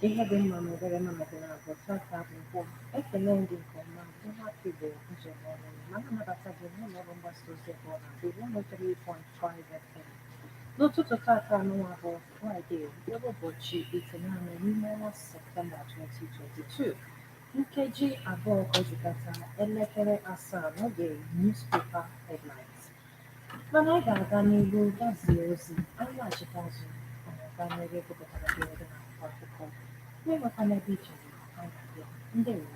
Ihe dị mma ma obere mma mebere abụọ tata bụ nkwụ ekele ndị nke ọma ihe aka Igbo njem ọnụ mana anabata gị n'ụlọ ọrụ mgbasa ozi abụọ na abụọ 103.5 FM. N'ụtụtụ tata n'ụwa bụ Fraịde mkpụrụ ụbọchị itenaanị n'ime ọnwa Septemba 2022 nkeji abụọ gọzikọta elekere asaa n'oge newspaper headlines. Mana anyị ga-aga n'ihu gazie ozi anyị laghachite azụ banyere gụpụtara gị ebe na akwụkwọ akụkọ n'ịghọta n'ebe iche anyị ga-abịa ndewo.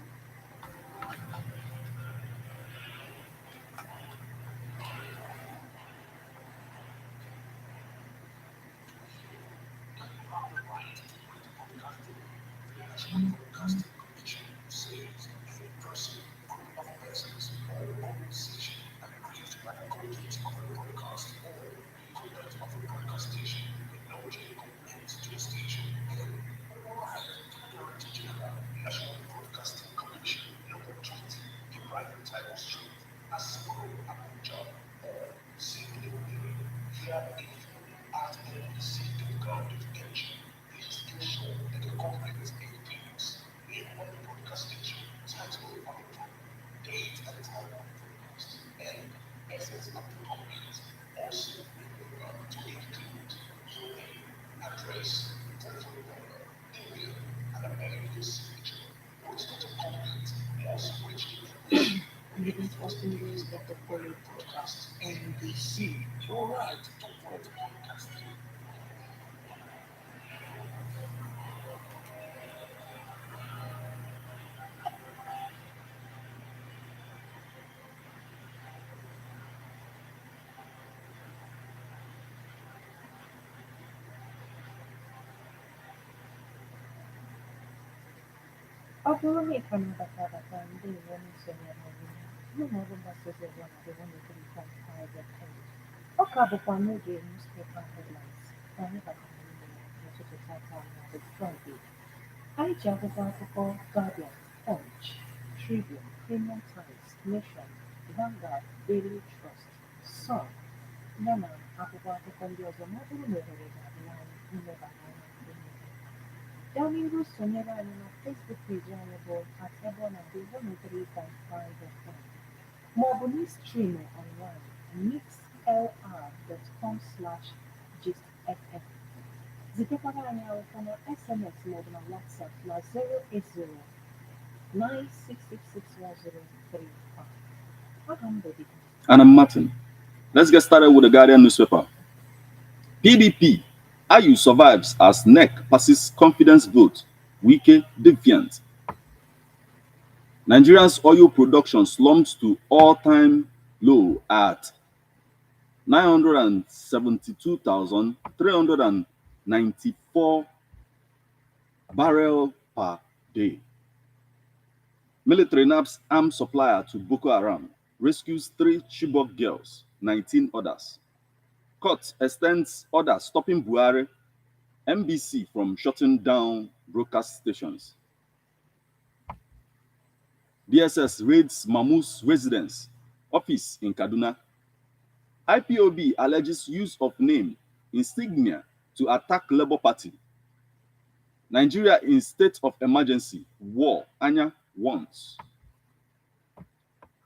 It is often used that the quality podcast NBC. All right, ọ bụrụ na ị ka na-abata abata ndewo n'isonye anyị n'ụlọ ọrụ mgbasa ozi ọbụla na the 103.5 FM. Ọ ka bụkwa n'oge newspaper headlines ka anyị batara n'ime n'ụtụtụ tata na the Friday. Anyị ji akwụkwọ akụkọ Guardian, Punch, Tribune, Premium Times, Nation, Vanguard, Daily Trust, Sun yana akwụkwọ akụkọ ndị ọzọ ma ọ bụrụ na ohere ga-adị anyị ilebara anya ihe niile. Gaa n'ihu sonyere anyị na Facebook page anyị bụ @ebonadi103.5 FM maọbụ n'istream online mixlr.com/gistfm. Zitekwara anyị akwụkwọ na SMS maọbụ na WhatsApp na 08096661035. Aha m bụ Dike. And I'm Martin. Let's get started with the Guardian newspaper. PDP, Ayu survives as NEC passes confidence vote. Wike defiant. Nigeria's oil production slumped to all-time low at 972,394 barrels per day. Military naps arms supplier to Boko Haram, rescues 3 Chibok girls, 19 others. Court extends order stopping Buhari, MBC from shutting down broadcast stations. DSS raids Mamu's residence, office in Kaduna. IPOB alleges use of name, insignia to attack Labour Party. Nigeria in state of emergency, war, Anya wants.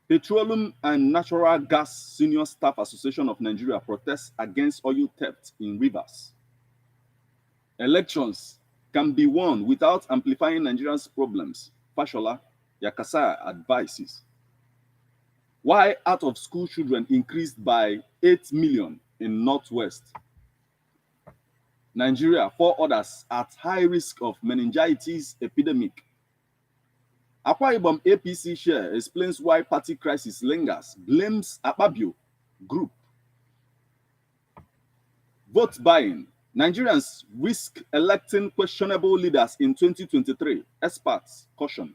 Petroleum and Natural Gas Senior Staff Association of Nigeria protests against oil theft in rivers. Elections can be won without amplifying Nigerians' problems, Fashola Yakasa advises. Why out-of-school children increased by 8 million in Northwest? Nigeria, 4 others at high risk of meningitis epidemic. Akwa Ibom APC chair explains why party crisis lingers, blames Akpabio group. Vote buying. Nigerians risk electing questionable leaders in 2023. Experts caution.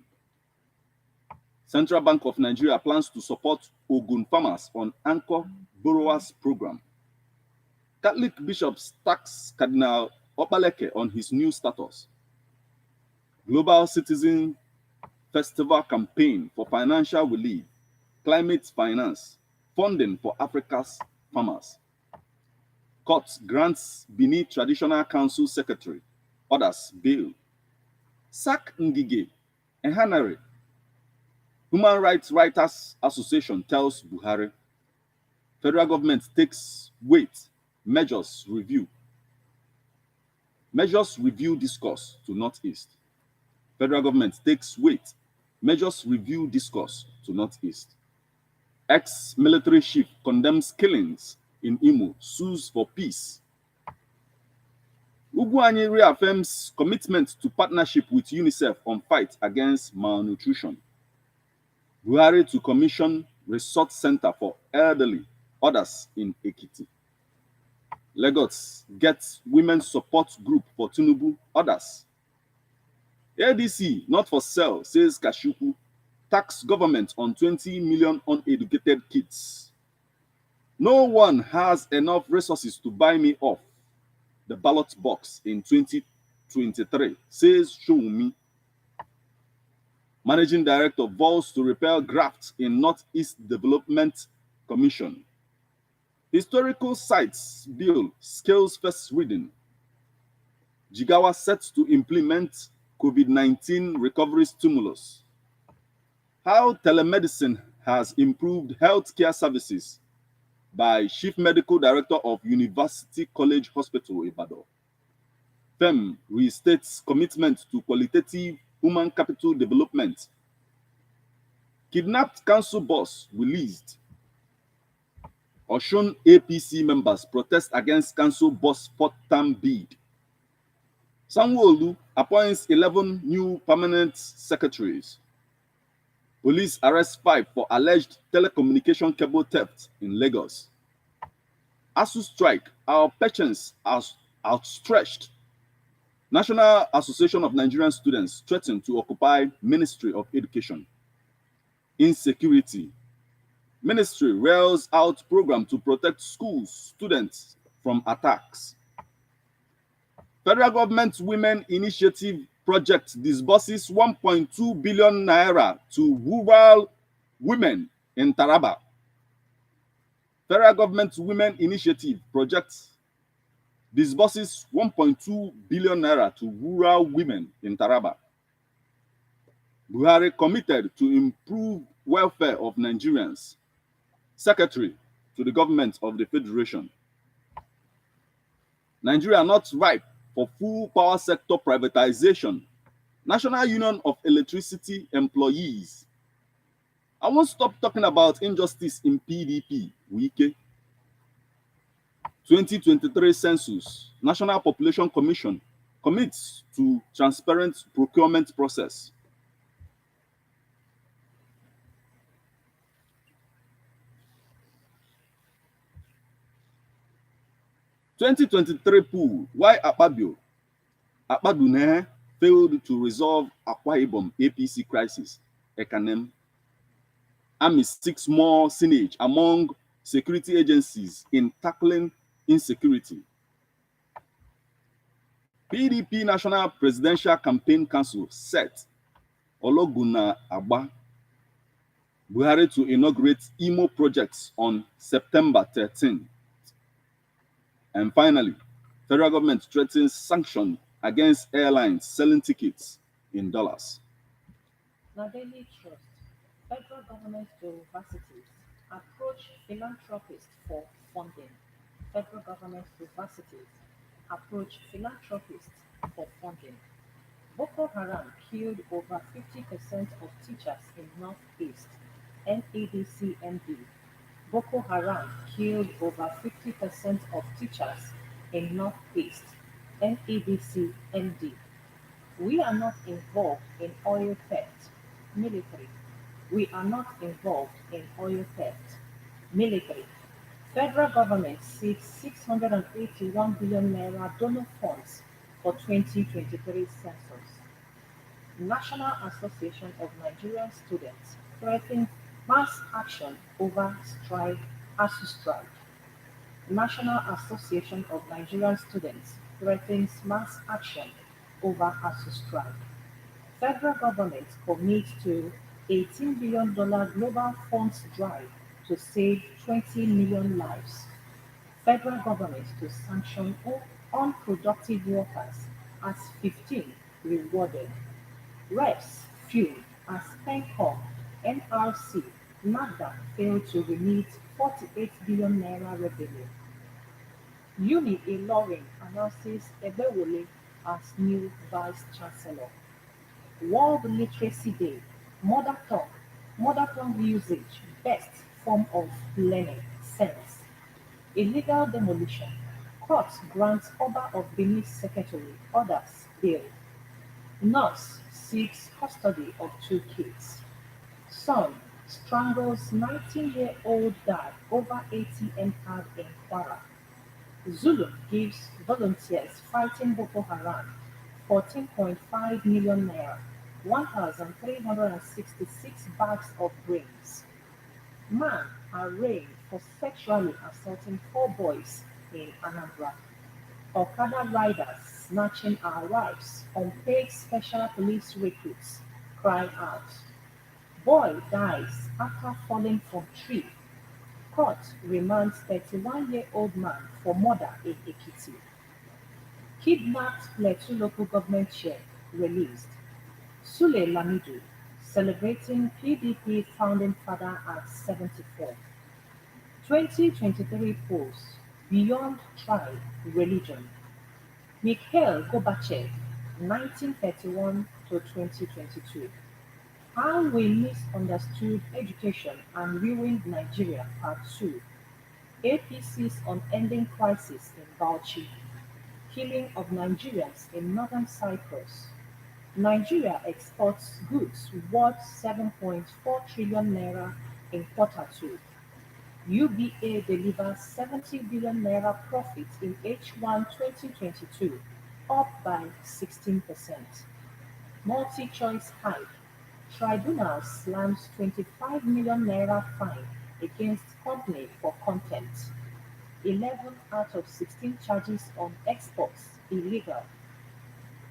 Central Bank of Nigeria plans to support Ogun farmers on Anchor Borrowers Program. Catholic bishops tax Cardinal Okpaleke on his new status. Global Citizen Festival campaign for financial relief, climate finance, funding for Africa's farmers. Court grants Benin Traditional Council Secretary, others bail. Sack Ngige, Ehanare. Human Rights Writers Association tells Buhari. Federal government takes weight, measures review. Measures review discourse to Northeast. Federal government takes weight, measures review discourse to Northeast. Ex-military chief condemns killings in Imo, sues for peace. Ugwuanyi reaffirms commitment to partnership with UNICEF on fight against malnutrition. Buhari to commission resort center for elderly, others in Ekiti. Lagos gets women's support group for Tinubu, others. ADC not for sale, says Kashuku. Tax government on 20 million uneducated kids. No one has enough resources to buy me off the ballot box in 2023, says Showumi. Managing Director vows to repel graft in Northeast Development Commission. Historical Sites Bill scales first reading. Jigawa set to implement COVID-19 recovery stimulus. How telemedicine has improved healthcare services by Chief Medical Director of University College Hospital, Ibadan. FEM restates commitment to qualitative human capital development. Kidnapped council boss released. Osun APC members protest against council boss fourth-term bid. Sanwo-Olu appoints 11 new permanent secretaries. Police arrest 5 for alleged telecommunication cable theft in Lagos. ASU strike, our patience is outstretched. National Association of Nigerian Students threaten to occupy Ministry of Education. Insecurity. Ministry rails out program to protect schools, students from attacks. Federal government Women Initiative project disburses 1.2 billion naira to rural women in Taraba. Federal government Women Initiative project disburses 1.2 billion naira to rural women in Taraba. Buhari committed to improve welfare of Nigerians. Secretary to the government of the Federation. Nigeria not ripe for full power sector privatization. National Union of Electricity Employees. I won't stop talking about injustice in PDP. Wike. 2023 Census. National Population Commission commits to transparent procurement process. (2023) poll. Why Akpadune failed to resolve Akwa Ibom APC crisis. Ekanem. Army seeks more signage among security agencies in tackling insecurity. PDP National Presidential Campaign Council set. Ologuna Agba. Buhari to inaugurate Imo projects on September 13. And finally, federal government threatens sanction against airlines selling tickets in dollars. Now, Daily Trust. Federal government universities approach philanthropists for funding. Federal government universities approach philanthropists for funding. Boko Haram killed over 50% of teachers in Northeast. NEDCMD. Boko Haram killed over 50% of teachers in Northeast. NEDC MD. We are not involved in oil theft. Military. We are not involved in oil theft. Military. Federal government seeks 681 billion naira donor funds for 2023 census. National Association of Nigerian Students threatens mass action over strike ASU strike. National Association of Nigerian Students threatens mass action over ASU strike. Federal government commits to $18 billion global funds drive to save 20 million lives. Federal government to sanction unproductive workers as 15 rewarded. Reps fuel as PENCOM, NRC, NAFDAC failed to remit 48 billion naira revenue. Uni Ilorin announces Ebewole as new vice chancellor. World Literacy Day, mother tongue usage, best form of learning, sense. Illegal demolition. Court grants Oba of Benin secretary orders bail. Nurse seeks custody of two kids. Son strangles 19-year-old dad over ATM card in Kwara. Zulu gives volunteers fighting Boko Haram 14.5 million naira, 1,366 bags of grains. Man arraigned for sexually assaulting four boys in Anambra. Okada riders snatching our wives, unpaid special police recruits cry out. Boy dies after falling from tree. Court remands 31-year-old man for murder in Ekiti. Kidnapped Plateau local government chair released. Sule Lamido celebrating PDP founding father at 74. 2023 polls beyond tribe, religion. Mikhail Gorbachev, 1931 to 2022. How we misunderstood education and ruined Nigeria, Part 2. APC's on ending crisis in Bauchi. Killing of Nigerians in northern Cyprus. Nigeria exports goods worth 7.4 trillion naira in quarter 2. UBA delivers 70 billion naira profit in H1 2022, up by 16%. Multi-choice hike. Tribunal slams 25 million naira fine against company for contempt. 11 out of 16 charges on exports illegal.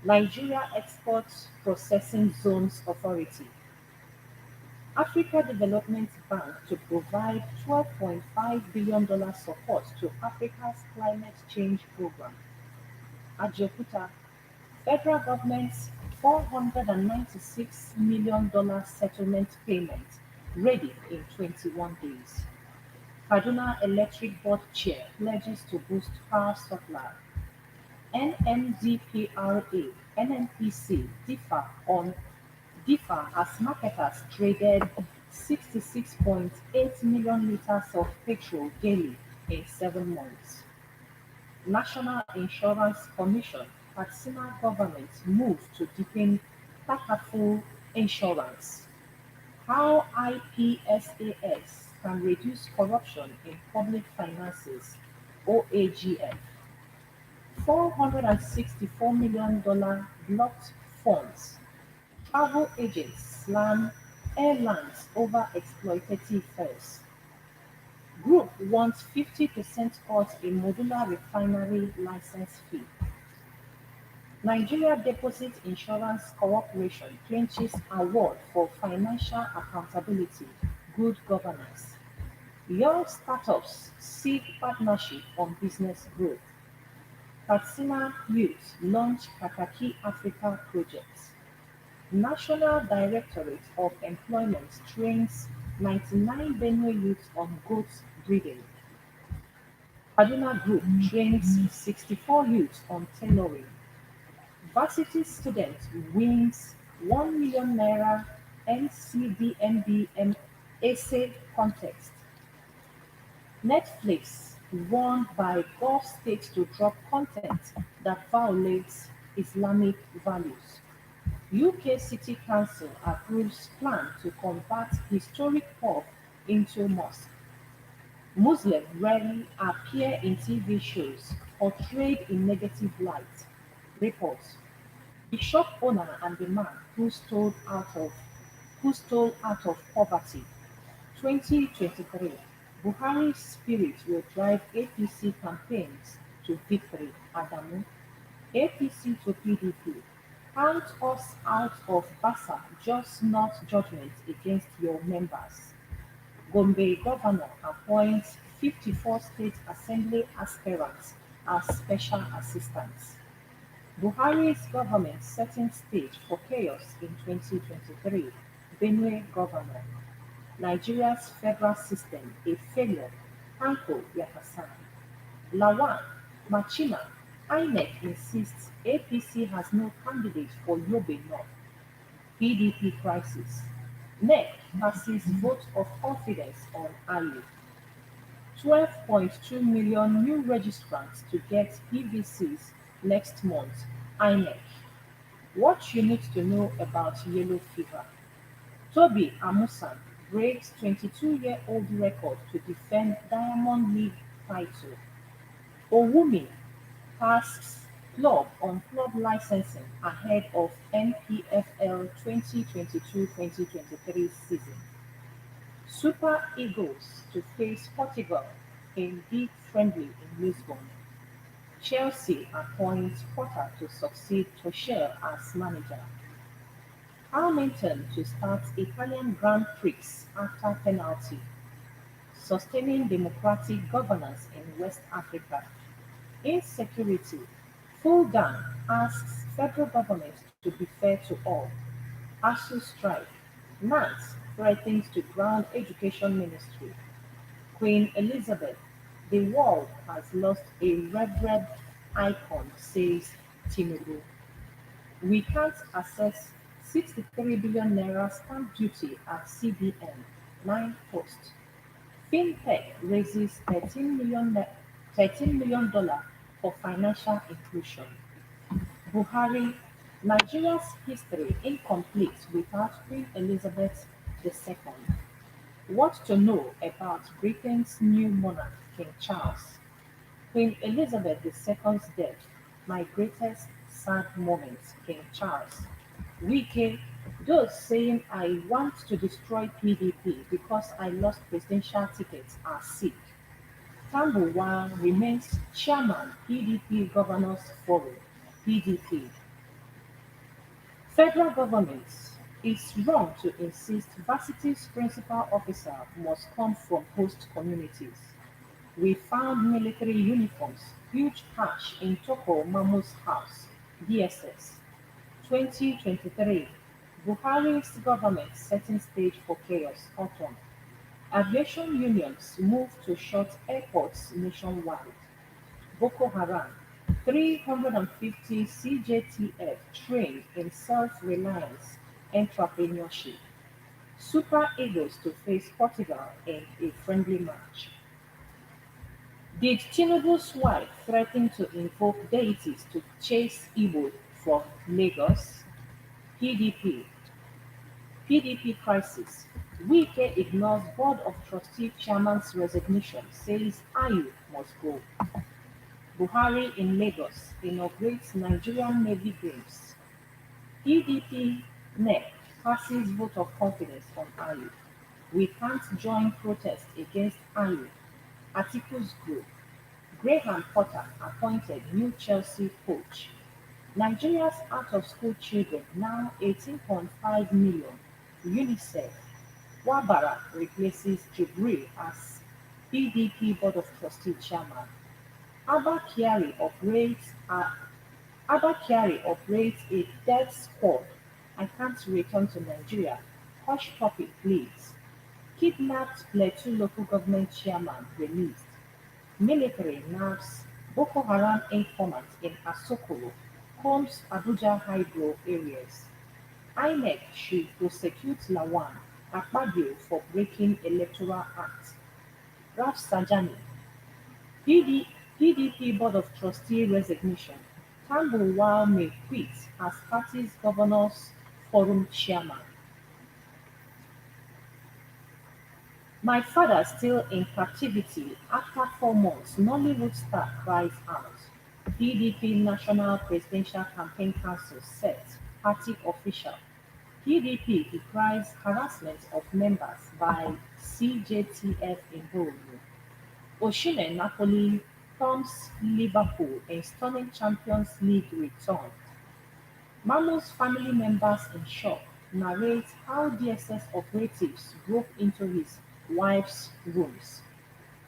Nigeria Exports Processing Zones Authority. Africa Development Bank to provide $12.5 billion support to Africa's climate change program. Ajaokuta, federal government's $496 million settlement payment ready in 21 days. Kaduna Electric Board Chair pledges to boost power supply. NMDPRA, NNPC differ as marketers traded 66.8 million liters of petrol daily in 7 months. National Insurance Commission Katsina government moves to deepen Takaful insurance. How IPSAS can reduce corruption in public finances. OAGF. $464 million blocked funds. Travel agents slam airlines over exploitative fares. Group wants 50% cut in modular refinery license fee. Nigeria Deposit Insurance Corporation clinches award for financial accountability, good governance. Young startups seek partnership on business growth. Katsina Youth launch Kakaki Africa project. National Directorate of Employment trains 99 Benue youths on goat breeding. Kaduna Group trains 64 youths on tailoring. Varsity student wins 1 million naira NCDMBM essay contest. Netflix warned by Gulf states to drop content that violates Islamic values. UK City Council approves plan to convert historic pub into mosque. Muslims rarely appear in TV shows portrayed in negative light. Reports. The shop owner and the man who stole out of poverty. 2023. Buhari's spirit will drive APC campaigns to victory. Adamu. APC to PDP. Count us out of Basa, just not judgment against your members. Gombe governor appoints 54 state assembly aspirants as special assistants. Buhari's government setting stage for chaos in 2023. Benue governor. Nigeria's federal system a failure. Tanko Yakasai. Lawan, Machina, INEC insists APC has no candidate for Yobe North. PDP crisis. NEC passes vote of confidence on Ali. 12.2 million new registrants to get PVCs next month. INEC. What you need to know about yellow fever. Toby Amusan breaks 22-year-old record to defend Diamond League title. Owumi asks club on club licensing ahead of NPFL 2022-2023 season. Super Eagles to face Portugal in big friendly in Lisbon. Chelsea appoints Potter to succeed Tuchel as manager. Hamilton to start Italian Grand Prix after penalty. Sustaining democratic governance in West Africa. Insecurity. Fulham asks federal government to be fair to all. ASUU strike. NANS threatens to ground education ministry. Queen Elizabeth. The world has lost a revered icon, says Tinubu. We can't access 63 billion naira stamp duty at CBN. 9 Post. FinTech raises $13 million for financial inclusion. Buhari, Nigeria's history incomplete without Queen Elizabeth II. What to know about Britain's new monarch, King Charles? Queen Elizabeth II's death, my greatest sad moment, King Charles. Wike, those saying I want to destroy PDP because I lost presidential tickets are sick. Tambuwal remains chairman PDP Governors Forum (PDP). Federal government is wrong to insist varsity's principal officer must come from host communities. We found military uniforms, huge cash in Toko Mamu's house. DSS. 2023. Buhari's government setting stage for chaos. Autumn. Aviation unions move to shut airports nationwide. Boko Haram. 350 CJTF trained in self-reliance entrepreneurship. Super Eagles to face Portugal in a friendly match. Did Tinubu's wife threaten to invoke deities to chase Igbo from Lagos? PDP. PDP crisis. Wike ignores Board of Trustee Chairman's resignation, says Ayu must go. Buhari in Lagos inaugurates Nigerian Navy Games. PDP NEC passes vote of confidence on Ayu. We can't join protest against Ayu. Articles Group. Graham Potter appointed new Chelsea coach. Nigeria's out-of-school children now 18.5 million. UNICEF. Wabara replaces Jibril as PDP Board of Trustee Chairman. Abba Kyari operates a death squad. I can't return to Nigeria. Hush puppy, please. Kidnapped Plateau local government chairman released. Military nabs Boko Haram informant in Asokoro, Homs Abuja hydro areas. INEC should prosecute Lawan Akpabio for breaking Electoral Act. Raf Sajani, PDP Board of Trustee resignation. Tambuwal may quit as party's governors forum chairman. My father still in captivity after 4 months, Nollywood star cries out. PDP National Presidential Campaign Council set party official. PDP decries harassment of members by CJTF in Borough. Osimhen Napoli thumbs Liverpool in stunning Champions League return. Mamu's family members in shock narrate how DSS operatives broke into his wife's rooms.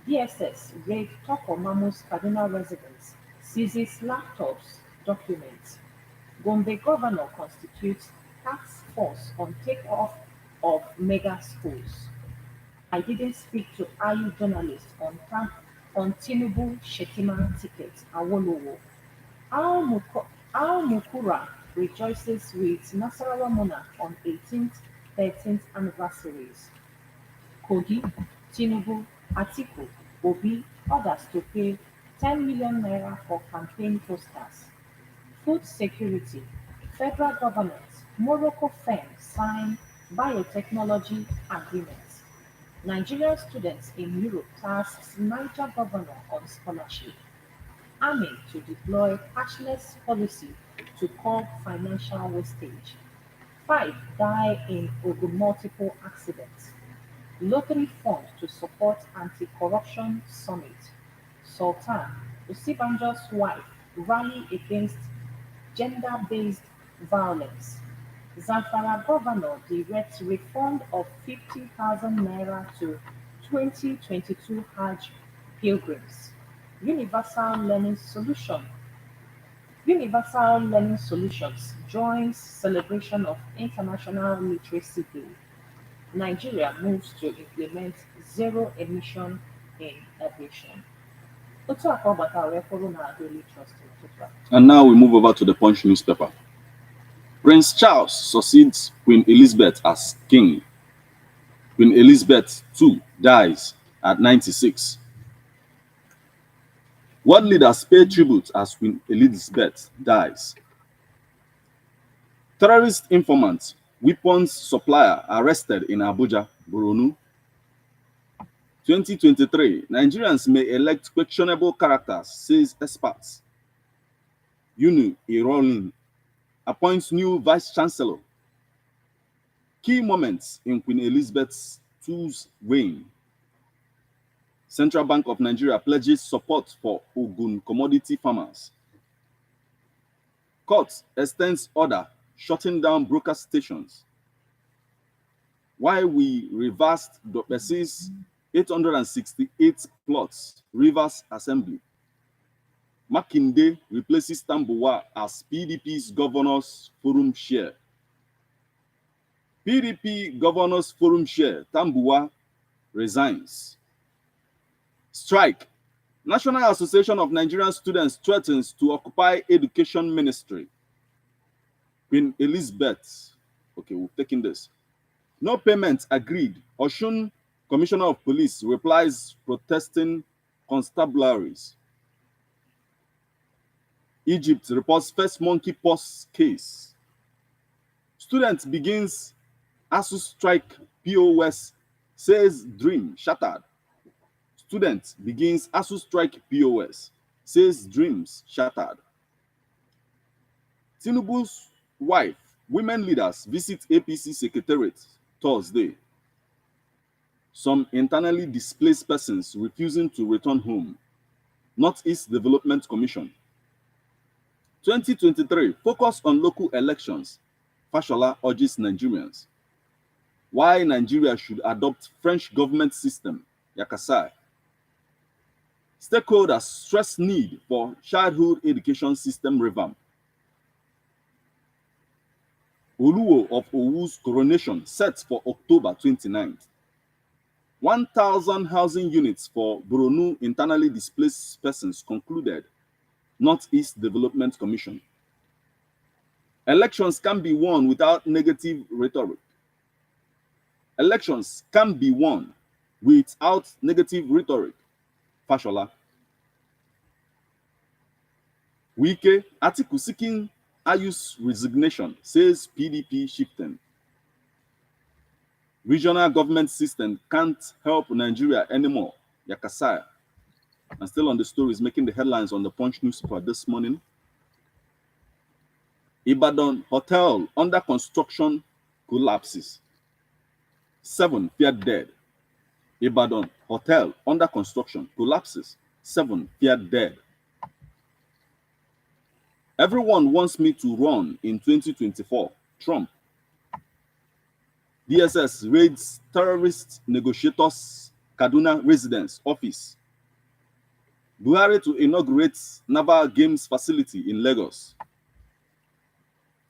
DSS raid Toko Mamu's Cardinal residence, seizes laptops, documents. Gombe governor constitutes task force on takeoff of mega schools. I didn't speak to IU journalists on Tinubu Shetima ticket, Awolowo. Al Mukura rejoices with Nasarawa monarch on 18th, 13th anniversaries. Kogi, Tinubu, Atiku, Obi, others to pay 10 million naira for campaign posters. Food security. Federal government, Morocco firm sign biotechnology agreement. Nigerian students in Europe tasks Niger governor on scholarship. Army to deploy cashless policy to curb financial wastage. 5 die in Ogun multiple accidents. Lottery fund to support anti-corruption summit. Sultan Osibanjo's wife rally against gender-based violence. Zamfara governor directs refund of 50,000 naira to 2022 Hajj pilgrims. Universal Learning Solution Universal Learning Solutions joins celebration of International Literacy Day. Nigeria moves to implement zero emission in aviation. Otu a ka ọ gbatara wee kwụrụ na Daily Trust n'ụtụtụ a. And now we move over to the Punch newspaper. Prince Charles succeeds Queen Elizabeth as king. Queen Elizabeth II dies at 96. World leaders pay tribute as Queen Elizabeth dies. Terrorist informant, weapons supplier arrested in Abuja, Borno. 2023, Nigerians may elect questionable characters, says experts. Yunu Irolin appoints new vice-chancellor. Key moments in Queen Elizabeth II's reign. Central Bank of Nigeria pledges support for Ogun commodity farmers. Court extends order shutting down broker stations. Why we reversed Dopesi's 868 plots, Rivers Assembly. Makinde replaces Tambuwa as PDP's Governors Forum Chair. PDP Governors Forum Chair Tambuwa resigns. Strike. National Association of Nigerian Students threatens to occupy Education Ministry. Queen Elizabeth. Okay, we've taken this. No payment agreed. Osun Commissioner of Police replies protesting constabularies. Egypt reports first monkeypox case. Student begins ASU strike POS, says dream shattered. Student begins ASU strike POS, says dreams shattered. Tinubu's wife, women leaders visit APC secretariat Thursday. Some internally displaced persons refusing to return home. Northeast Development Commission. 2023, focus on local elections. Fashola urges Nigerians. Why Nigeria should adopt French government system. Yakasai. Stakeholders stress need for childhood education system revamp. Oluwo of Owu's coronation set for October 29th. 1,000 housing units for Borno internally displaced persons concluded. Northeast Development Commission. Elections can be won without negative rhetoric. Elections can be won without negative rhetoric. Fashola. Wike, Atiku seeking Ayu's resignation, says PDP shifting. Regional government system can't help Nigeria anymore. Yakasaya. And still on the story is making the headlines on the Punch newspaper this morning. Ibadan hotel under construction collapses. 7 feared dead. Ibadan hotel under construction collapses. 7 feared dead. Everyone wants me to run in 2024. Trump. DSS raids terrorist negotiators Kaduna residence office. Buhari to inaugurate Naval Games facility in Lagos.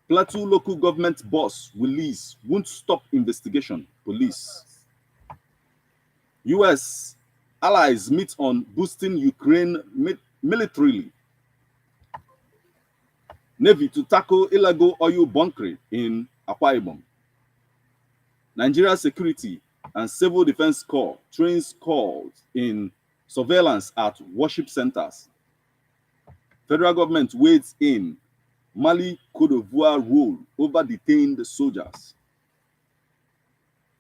Plateau local government boss release won't stop investigation. Police. US allies meet on boosting Ukraine militarily. Navy to tackle illegal oil bunkering in Akwa Ibom. Nigeria Security and Civil Defense Corps trains calls in surveillance at worship centers. Federal government weighs in Mali Cote d'Ivoire rule over detained soldiers.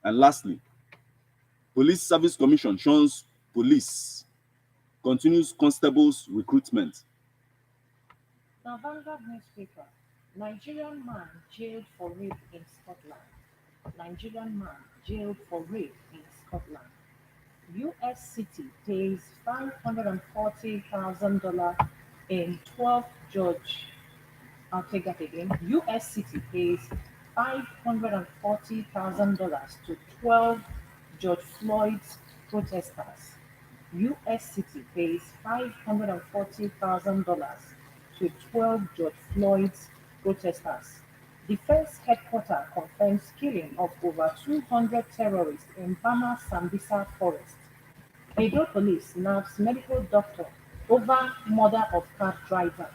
And lastly, Police Service Commission shuns police, continues constables recruitment. Now, Vanguard newspaper, Nigerian man jailed for rape in Scotland. Nigerian man jailed for rape in Scotland. U.S. city pays $540,000 in 12 judge. I'll take that again. U.S. city pays $540,000 to 12 George Floyd's protesters. U.S. city pays $540,000 to 12 George Floyd's protesters. Defense headquarters confirms killing of over 200 terrorists in Bama Sambisa forest. Edo police nabs medical doctor over murder of cab driver.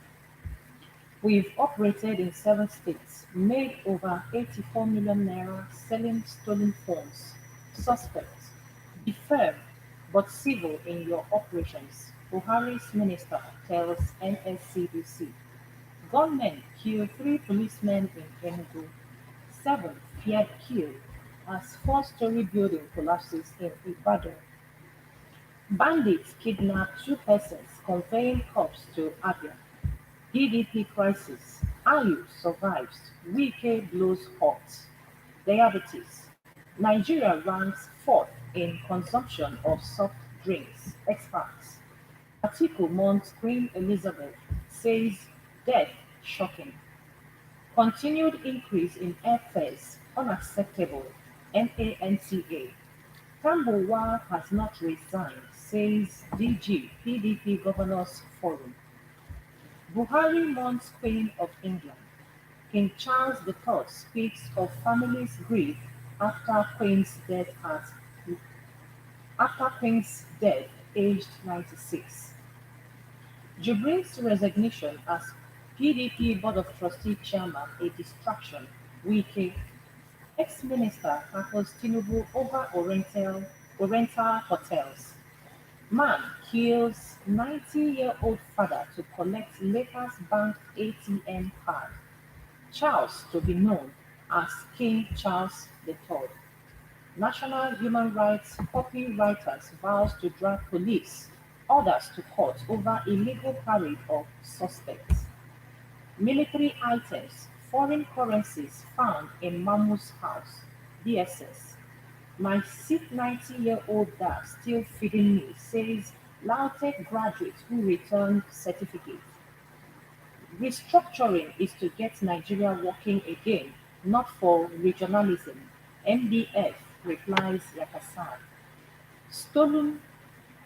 We've operated in 7 states, made over 84 million naira selling stolen phones. Suspects, be firm but civil in your operations, Buhari's minister tells NSCDC. Gunmen kill 3 policemen in Enugu, 7 feared kill as four-story building collapses in Ibadan. Bandits kidnap 2 persons conveying corpse to Abia. PDP crisis. Ayu survives. Wike blows hot. Diabetes. Nigeria ranks fourth in consumption of soft drinks. Experts. Atiku mourns Queen Elizabeth. Says death shocking. Continued increase in airfares unacceptable. NANTA. Tambuwal has not resigned, says DG PDP Governors Forum. Buhari mourns Queen of England. King Charles III speaks of family's grief after Queen's death aged 96. Jibrin's resignation as PDP Board of Trustee Chairman a distraction. Wike, ex-minister tackles Tinubu over Oriental hotels. Man kills 90-year-old father to collect Lakers Bank ATM card. Charles to be known as King Charles III. National Human Rights copywriters vows to drag police orders to court over illegal carry of suspects. Military items, foreign currencies found in Mamu's house. DSS. My sick 90-year-old dad still feeding me, says Lautech graduate who returned certificate. Restructuring is to get Nigeria working again, not for regionalism. MDF replies Yakasai. Stolen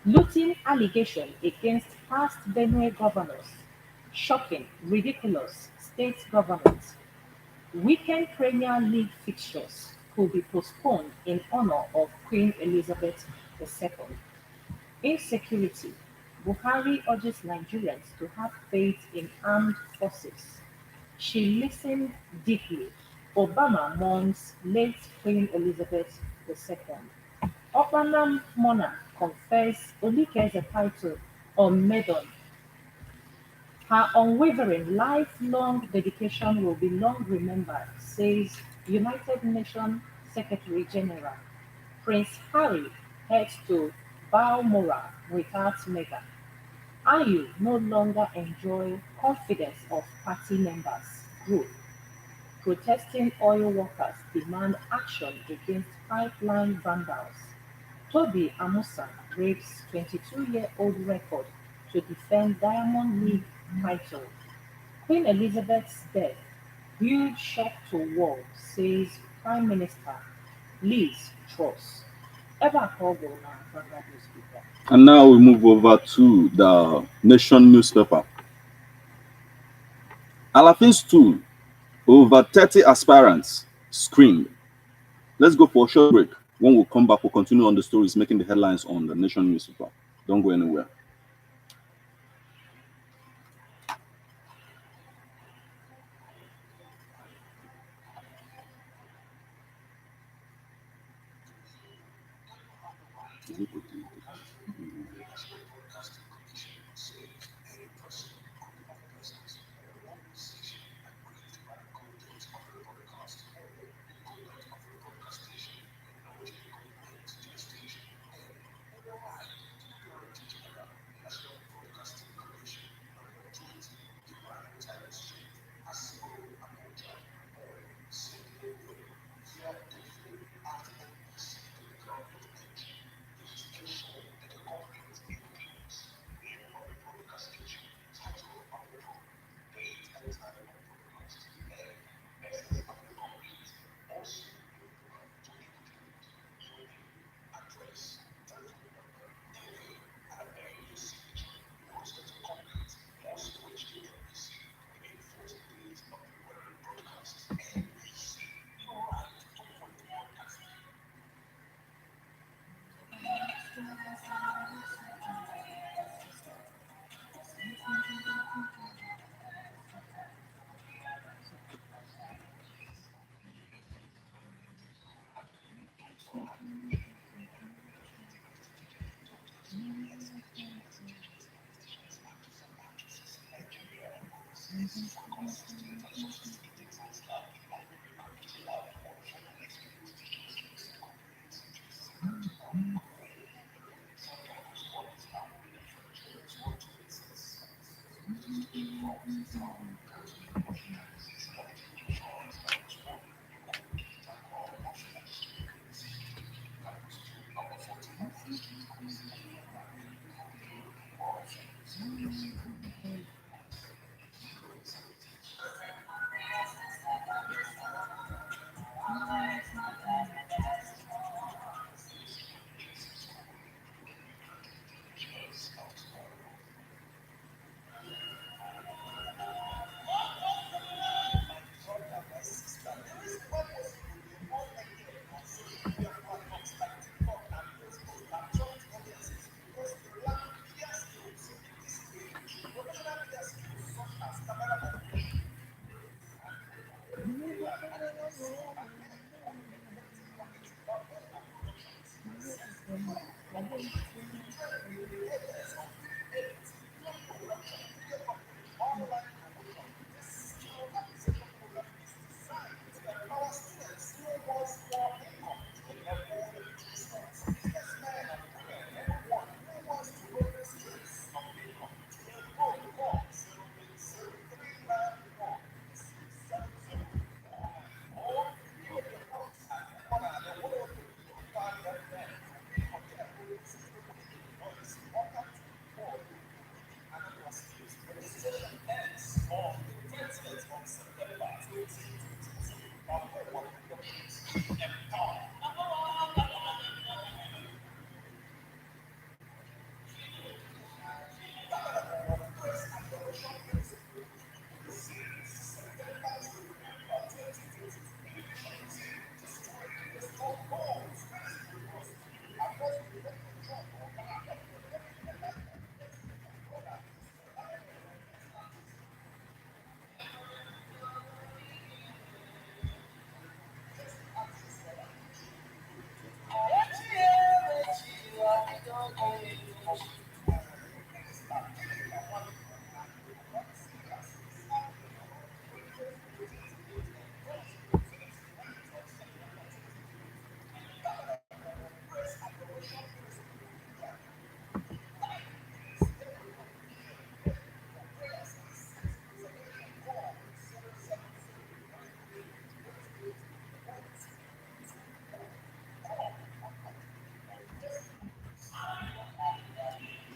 looting allegation against past Benue governors. Shocking, ridiculous, state government. Weekend Premier League fixtures could be postponed in honor of Queen Elizabeth II. Insecurity. Buhari urges Nigerians to have faith in armed forces. She listened deeply. Obama mourns late Queen Elizabeth II. Okpanam monarch confers Olikeze title on Medon. Her unwavering, lifelong dedication will be long remembered, says United Nations Secretary General. Prince Harry heads to Balmoral without Meghan. Ayu no longer enjoy confidence of party members. Group protesting oil workers demand action against pipeline vandals. Toby Amusan breaks 22-year-old record to defend Diamond League title. Queen Elizabeth's death, huge shock to world, says Prime Minister Liz Truss. Ever Kogo now, Bangladesh newspaper. And now we move over to the Nation newspaper. Alafin stool, over 30 aspirants screened. Let's go for a short break. When we come back, we'll continue on the stories making the headlines on the Nation newspaper. Don't go anywhere.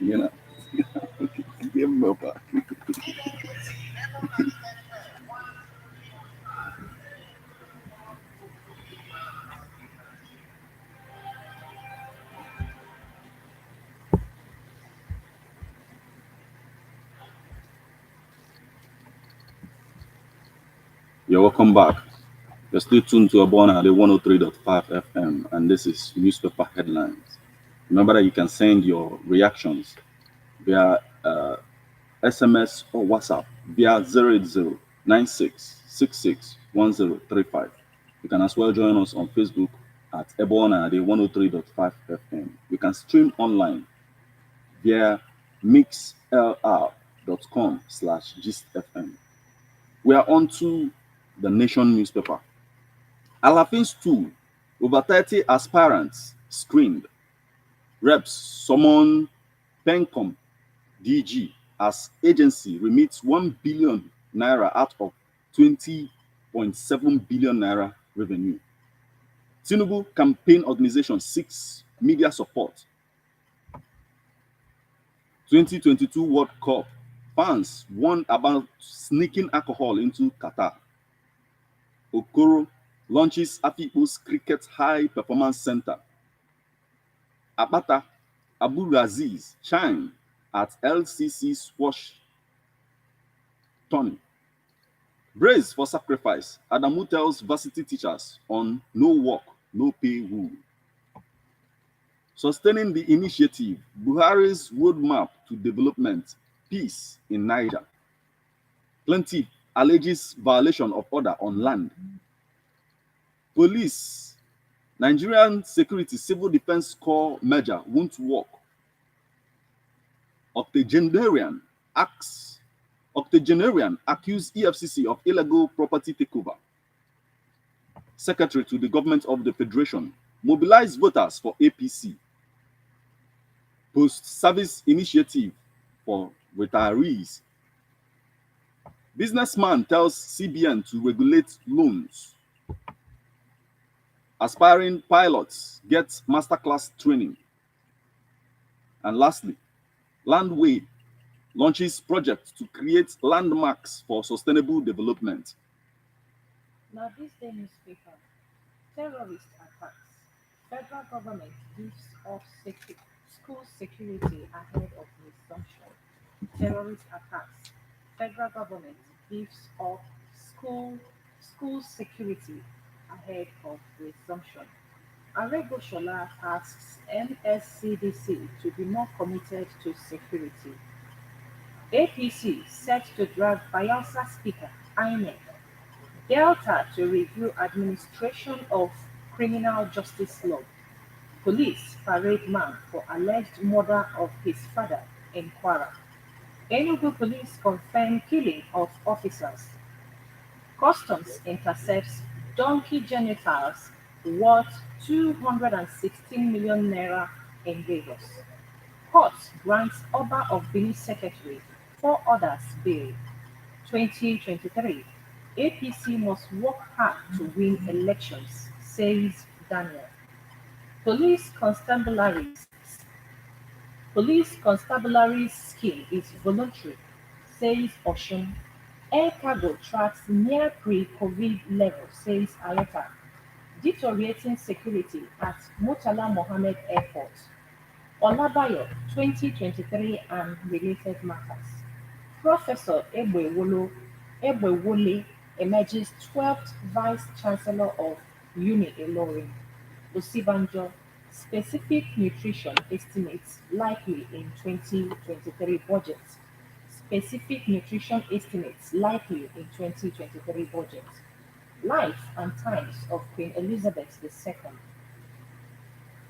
You know, give me up. You're welcome back. You're still tuned to Abona at the 103.5 FM, and this is newspaper headlines. Remember that you can send your reactions via SMS or WhatsApp via 080 You can as well join us on Facebook at Ebona at the 103.5 FM. You can stream online via mixlr.com/gistfm. We are on to the Nation newspaper. Alafin stool, over 30 aspirants screened. Reps summon Pencom DG as agency remits 1 billion naira out of 20.7 billion naira revenue. Tinubu campaign organization seeks media support. 2022 World Cup. Fans warned about sneaking alcohol into Qatar. Okoro launches Afikpo's Cricket High Performance Center. Abata Abdulaziz shine at LCC Squash Tourney. Brace for sacrifice. Adamu tells varsity teachers on no work, no pay rule. Sustaining the initiative, Buhari's roadmap to development, peace in Niger. Plenty alleges violation of order on land. Police, Nigerian Security Civil Defense Corps merger won't work. Octogenarian accused EFCC of illegal property takeover. Secretary to the government of the Federation mobilize voters for APC. Post-service initiative for retirees. Businessman tells CBN to regulate loans. Aspiring pilots get masterclass training. And lastly, Landway launches project to create landmarks for sustainable development. Now, this day newspaper, terrorist attacks. Federal government gives off school security ahead of resumption. Terrorist attacks. Federal government gives off school security ahead of resumption. Aregoshola asks NSCDC to be more committed to security. APC set to drag Bayelsa Speaker INEC. Delta to review administration of criminal justice law. Police parade man for alleged murder of his father in Kwara. Enugu police confirm killing of officers. Customs intercepts donkey genitals worth 216 million naira in Lagos. Court grants Oba of Benin Secretary, four others bail. 2023. APC must work hard to win elections, says Daniel. Police constabularies Police constabulary scheme is voluntary, says Oshun. Air cargo tracks near pre-COVID level, says Ayeta. Deteriorating security at Murtala Mohammed Airport. Olabayo 2023 and related matters. Professor Ebewole emerges 12th Vice Chancellor of Uni Ilorin. Osibanjo, specific nutrition estimates likely in 2023 budget. Specific nutrition estimates likely in 2023 budget. Life and times of Queen Elizabeth II.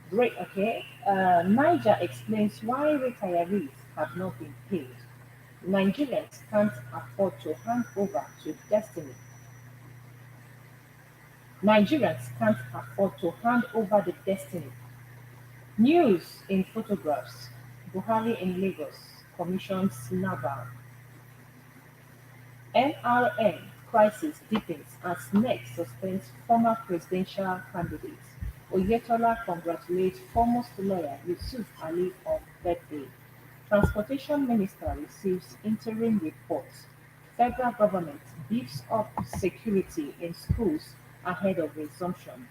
Great, okay. Niger explains why retirees have not been paid. Nigerians can't afford to hand over to destiny. Nigerians can't afford to hand over the destiny. News in photographs. Buhari in Lagos commissions Naval. NRM crisis deepens as NEC suspends former presidential candidate. Oyetola congratulates foremost lawyer Yusuf Ali on birthday. Transportation Minister receives interim report. Federal government beefs up security in schools ahead of resumption.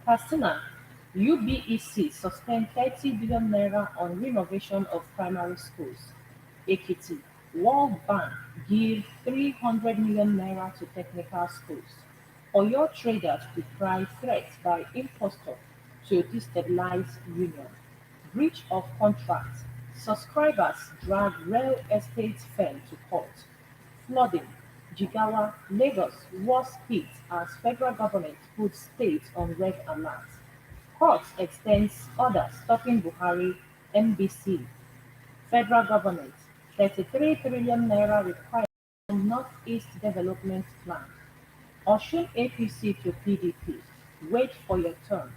Katsina, UBEC suspend 30 billion naira on renovation of primary schools. Ekiti, World Bank give 300 million naira to technical schools. Oyo traders decry threat by impostor to destabilize union. Breach of contract. Subscribers drag real estate firm to court. Flooding. Jigawa, Lagos worst hit as federal government puts state on red alert. Court extends order stopping Buhari NBC. Federal government 33 trillion naira required from Northeast Development Plan. Osun APC to PDP. Wait for your turn.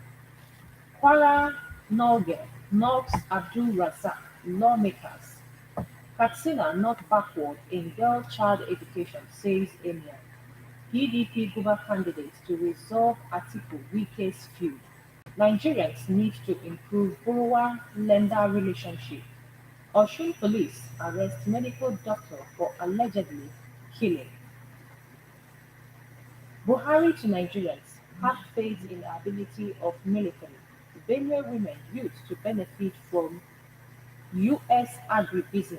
Kwara Nolge knocks Abdul Razak lawmakers. Katsina not backward in girl child education, says Emir. PDP Guba candidates to resolve Atiku Wike's feud. Nigerians need to improve borrower-lender relationship. Osun police arrest medical doctor for allegedly killing. Buhari to Nigerians, have faith in the ability of military. Benue women youth to benefit from U.S. agribusiness.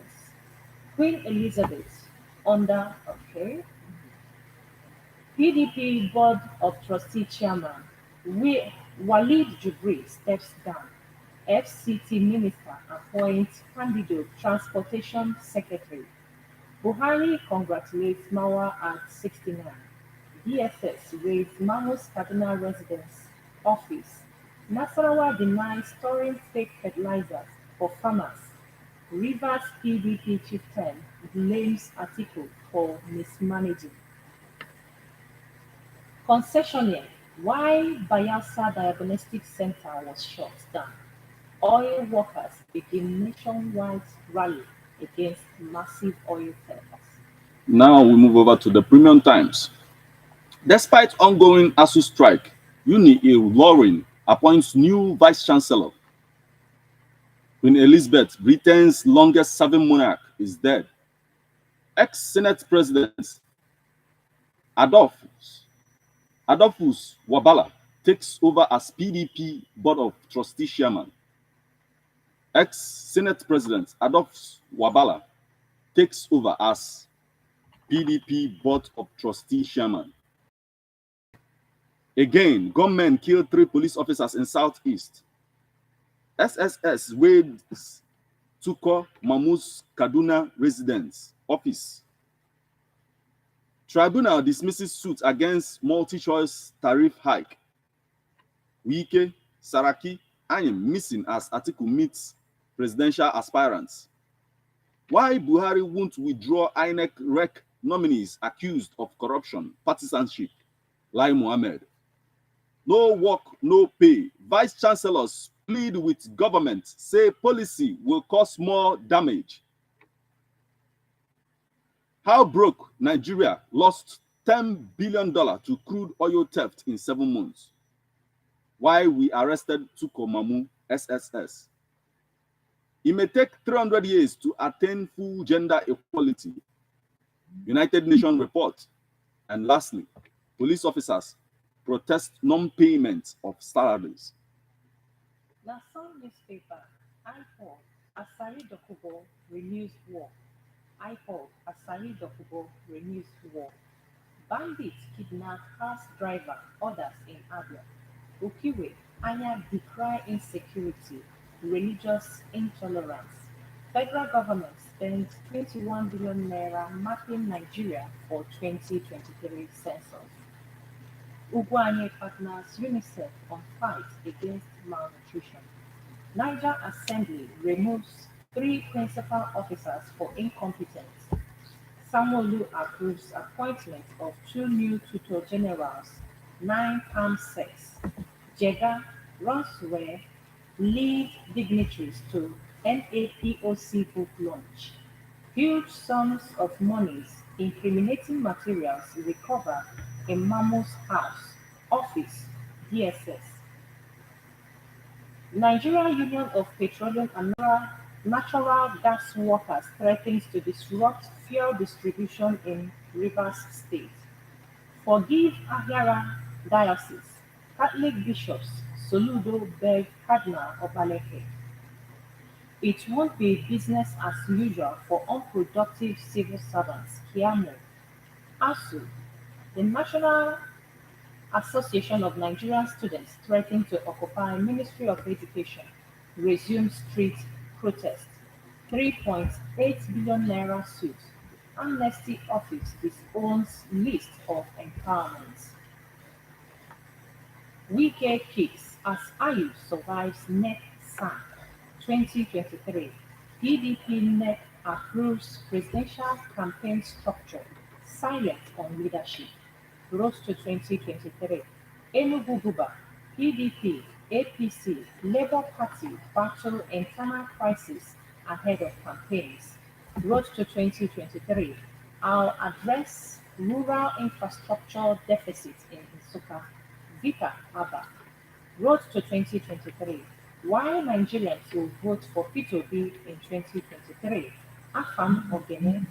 Queen Elizabeth under PDP Board of Trustee Chairman Walid Jubri steps down. FCT Minister appoints candidate Transportation Secretary. Buhari congratulates Mawa at 69. DSS raids Mamo's Cardinal residence office. Nasarawa denies storing fake fertilizers for farmers. Rivers PDP chieftain blames Atiku for mismanaging. Concessionaire: why Bayelsa Diagnostic Center was shut down. Oil workers begin nationwide rally against massive oil thefts. Now we move over to the Premium Times. Despite ongoing ASU strike, Uni Ilorin appoints new vice chancellor. Queen Elizabeth, Britain's longest serving monarch, is dead. Ex-Senate President Adolphus, Adolphus Wabala takes over as PDP Board of Trustee Chairman. Ex-Senate President Adolphus Wabala takes over as PDP Board of Trustee Chairman. Again, gunmen killed 3 police officers in Southeast. SSS raids Tuko Mamu's Kaduna residence office. Tribunal dismisses suit against multi-choice tariff hike. Wike, Saraki, Anyim missing as Atiku meets presidential aspirants. Why Buhari won't withdraw INEC REC nominees accused of corruption, partisanship. Lai Mohammed. No work, no pay. Vice chancellors plead with government, say policy will cause more damage. How broke Nigeria lost $10 billion to crude oil theft in 7 months. Why we arrested Tuko Mamu SSS. It may take 300 years to attain full gender equality. United Nations report. And lastly, police officers protest non-payment of salaries. Na some newspaper, IPOB, Asari Dokubo renews war. IPOB, Asari Dokubo renews war. Bandits kidnap cars driver, others in Abia. Ukiwe, Anya decry insecurity, religious intolerance. Federal government spends 21 billion naira mapping Nigeria for 2023 census. Ugwanye partners UNICEF on fight against malnutrition. Niger Assembly removes 3 principal officers for incompetence. Sanwo-Olu approves appointment of 2 new tutor generals, 9 CAMSEX. Jega, Roswell lead dignitaries to NAPOC book launch. Huge sums of monies, incriminating materials recovered in Mamo's house, office, DSS. Nigeria Union of Petroleum and Mineral Natural gas workers threatens to disrupt fuel distribution in Rivers State. Forgive Ahira Diocese. Catholic bishops Soludo beg Cardinal Okpaleke. It won't be business as usual for unproductive civil servants. Kiamu. ASU. The National Association of Nigerian Students threaten to occupy Ministry of Education. Resume street protest. 3.8 billion naira suit. Amnesty Office disowns list of empowerments. Wike kicks as Ayu survives neck sack. 2023. PDP neck approves presidential campaign structure. Silent on leadership. Road to 2023. Enugu Guba. PDP, APC, Labour Party battle internal crisis ahead of campaigns. Road to 2023. I'll address rural infrastructure deficit in Nsukka. Vita Abba. Road to 2023. Why Nigerians will vote for P2B in 2023. Afam Ogene.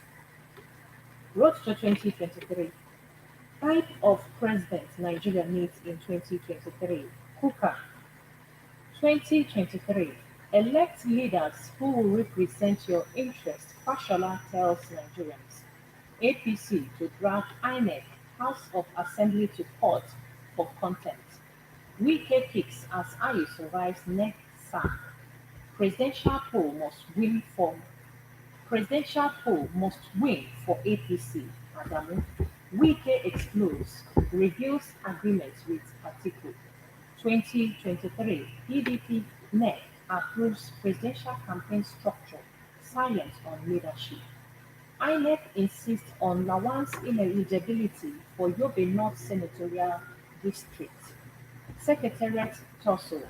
Road to 2023. Type of president Nigeria needs in 2023. Kuka. 2023. Elect leaders who will represent your interests, Fashola tells Nigerians. APC to drag INEC House of Assembly to court for contempt. Wike kicks as Ayu survives neck sack. Presidential poll must win for Presidential poll must win for APC. Adamu. Wike explodes, reveals agreement with Atiku. 2023 PDP NEC approves presidential campaign structure. Silence on leadership. INEC insists on Lawan's ineligibility for Yobe North Senatorial District. Secretariat tussle.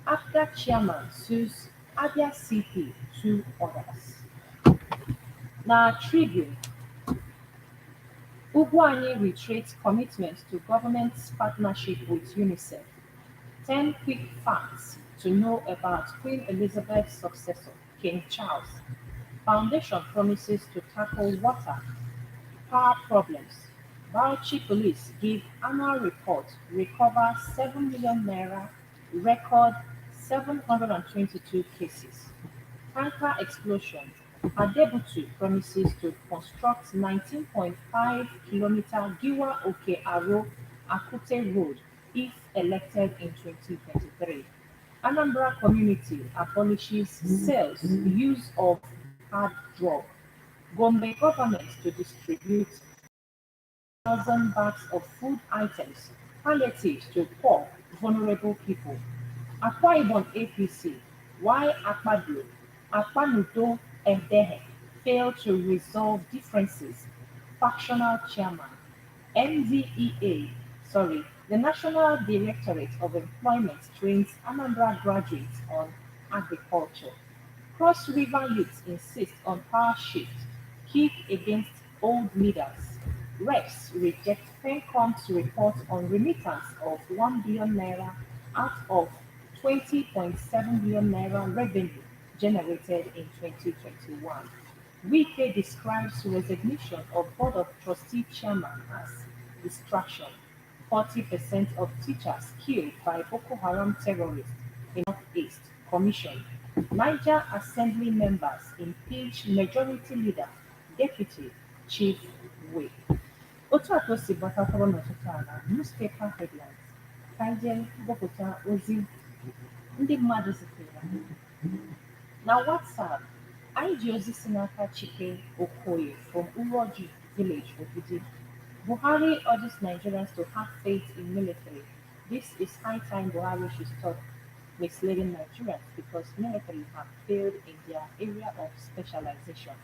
AFDA chairman sues Abia CP, two others. Now, Tribune. Ugwuanyi reiterates commitment to government's partnership with UNICEF. 10 quick facts to know about Queen Elizabeth's successor, King Charles. Foundation promises to tackle water, power problems. Bauchi police give annual report, recover 7 million naira, record 722 cases. Tanker explosion. Adebutu promises to construct 19.5 kilometer Giwa Oke Aro Akute Road if elected in 2023. Anambra community abolishes sales use of hard drug. Gombe government to distribute 1,000 bags of food items, palliatives to poor, vulnerable people. Akwa Ibom APC, why Akpanudo Edehe failed to resolve differences. Factional chairman. The National Directorate of Employment trains Anambra graduates on agriculture. Cross River youths insist on power shift, kick against old leaders. Reps reject FENCOM's report on remittance of 1 billion naira out of 20.7 billion naira revenue generated in 2021. Wike describes resignation of Board of Trustee chairman as distraction. 40% of teachers killed by Boko Haram terrorists in Northeast Commission. Niger Assembly members impeach Majority Leader Deputy Chief Whip. Otu a ka o si gbatakwuru n'ọtụtụ ala newspaper headlines ka anyị jee gụpụta ozi ndị mmadụ zitere anyị. Na WhatsApp, anyị ji ozi si n'aka Chike Okoye from Uroji Village, Ogidi. Buhari urges Nigerians to have faith in military. This is high time Buhari should stop misleading Nigerians because military have failed in their area of specialization,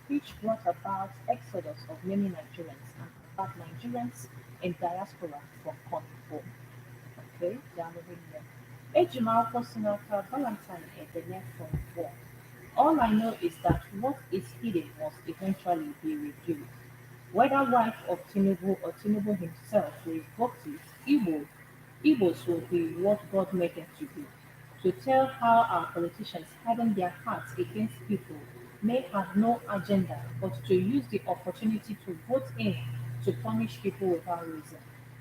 which brought about exodus of many Nigerians and about Nigerians in diaspora from coming home. Okay, they are moving here. Ejima Senator Valentine Edenye from war. All I know is that what is hidden must eventually be revealed. Whether wife of Tinubu or Tinubu himself revokes it, Igbos will be what God made them to be. to tell how our politicians harden their hearts against people may have no agenda but to use the opportunity to vote in to punish people without reason.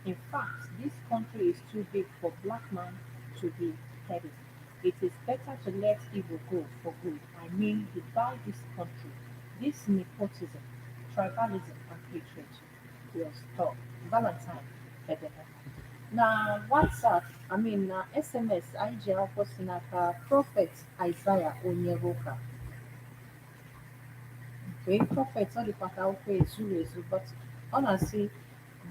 In fact, this country is too big for black man to be heading. It is better to let evil go for good. I mean, divide this country. This nepotism, tribalism, and hatred will stop. Valentine, Edema. Na WhatsApp, na SMS anyị ji akwụkwọ si n'aka Prophet Isaiah Onyeruka. Okay, Prophet ọ dịkwa ka akwụkwọ ezuru ezu but ọ na-asị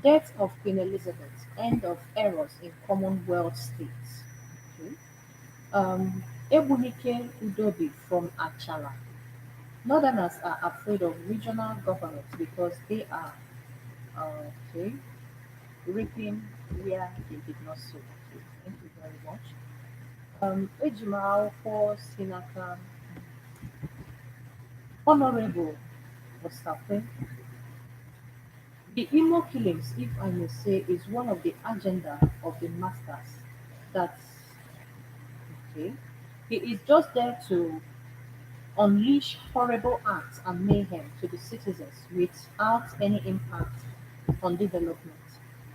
Death of Queen Elizabeth, End of Errors in Commonwealth States. Okay. Egbunike Udobi from Achala. Northerners are afraid of regional governments because they are okay, reaping where they did not sow. Okay, thank you very much. Ejima akwụkwọ si n'aka Honorable Osape. The Imo killings, if I may say, is one of the agenda of the masters. That's okay. He is just there to unleash horrible acts and mayhem to the citizens without any impact on development.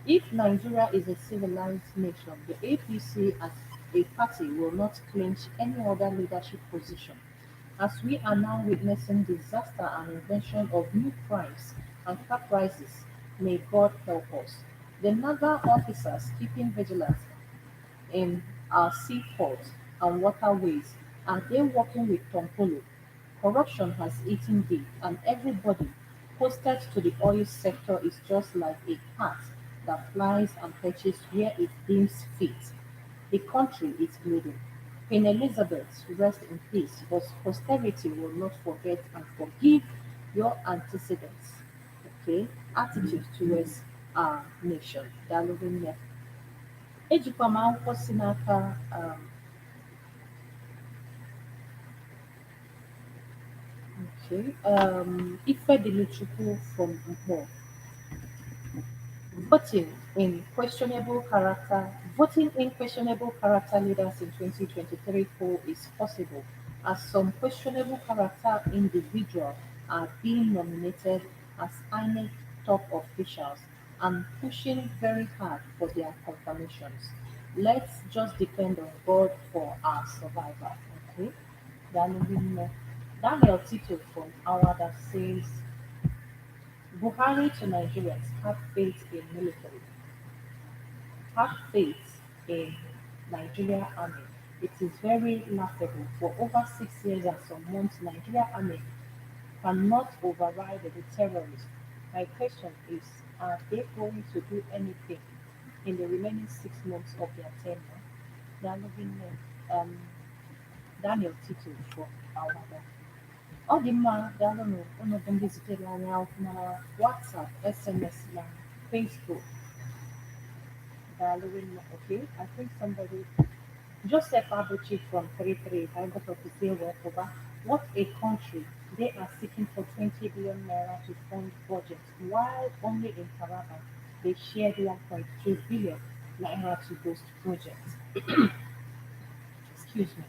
If Nigeria is a civilized nation, the APC as a party will not clinch any other leadership position. As we are now witnessing disaster and invention of new crimes and caprices, may God help us. The naval officers keeping vigilance in our seaports and waterways, are they working with Tompolo? Corruption has eaten deep, and everybody posted to the oil sector is just like a cat that flies and perches where it deems fit. The country is bleeding. Queen Elizabeth, rest in peace, but posterity will not forget and forgive your antecedents. Okay, attitude towards our nation. Daluvinye. Ejikwa m akwụkwọ si n'aka Ifedilichukwu from Mpo. Voting in questionable character leaders in 2023 poll is possible as some questionable character individuals are being nominated as INEC top officials and pushing very hard for their confirmations. Let's just depend on God for our survival. Okay? Daniel Tito from Awada says Buhari to Nigerians have faith in military, have faith in Nigeria army. It is very laughable. For over 6 years and some months, Nigeria army cannot override the terrorists. My question is, are they going to do anything in the remaining 6 months of their tenure? Um, Daniel Tito from Awada. Ọ dị mma daalụnụ unu bụ ndị zitere anyị akwụkwọ na WhatsApp, SMS na Facebook. Daalụ rinne. Okay, I think somebody Joseph Abuchi from 33 I got up to say well, what a country. They are seeking for 20 billion naira to fund budget while only in Taraba they shared 1.2 billion naira to boost projects. Excuse me.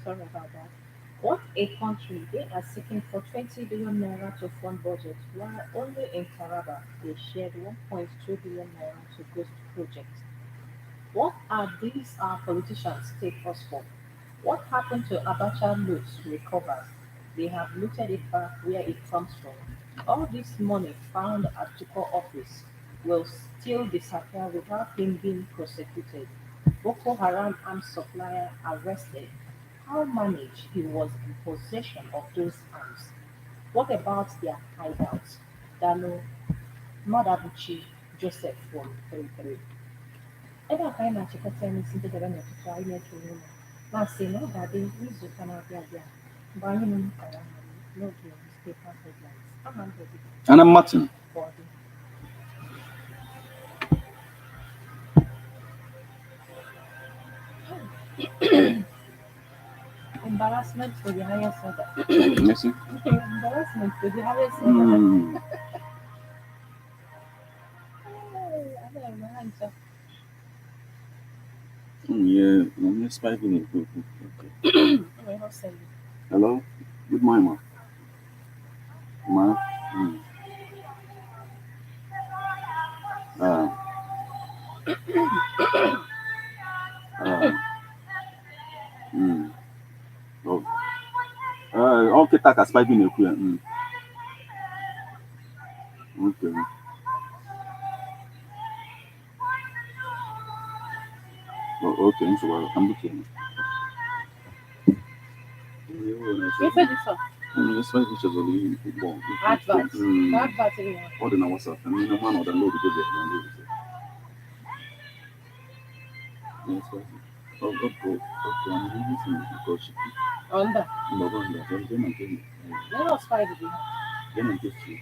Sorry about that. What a country. They are seeking for 20 billion naira to fund budget, while only in Taraba they shared 1.2 billion naira to boost projects. What are these our politicians take us for? What happened to Abacha loot recovers? They have looted it back where it comes from. All this money found at Tuko office will still disappear without him being prosecuted. Boko Haram arms supplier arrested. How managed he was in possession of those arms? What about their hideouts? Dano Madabuchi Joseph from 33. Ebe a ka anyị na-achịkọta ya n'isi njedebe n'ụtụtụ anyị na-ekele unu na-asị na ọ ga-adị n'izuụka na-abịa abịa mgbe anyị na-emekọrọ n'oge newspaper headlines. Aha m bụ Anna Martin. Bọdụ. Embarrassment for the highest order. Merci. Embarrassment for the highest order. Mm. I don't know, answer. Yeah, I'm 5 minutes. Okay. Oh, I'll send you. Hello. Good morning, ma. Ma. Mm. Uh, mm. Oh. Okay, tak as 5 minutes. Mm. Okay. Oh, okay. So I'm looking. You said this one. It's 5 pictures of the football. Advert. Advert anymore. What in WhatsApp? I mean, I'm not download it. Yes, oh, okay. I'm using because she On that. no wonder. Then I can. Let us find it. Then I get you.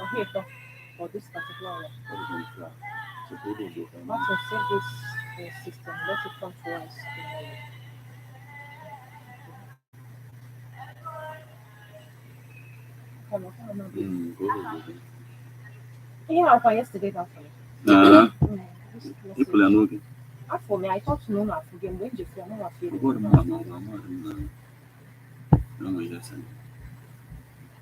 Oh, here, come. For this particular one. What is on fly? So go to What will save this system? Let it come to us tomorrow. Come on, now, baby. go to Yeah, for yesterday, that for me. This People message. are looking. For me, I thought no, not for game. When you feel no, I feel. Go to Mama. No, yes.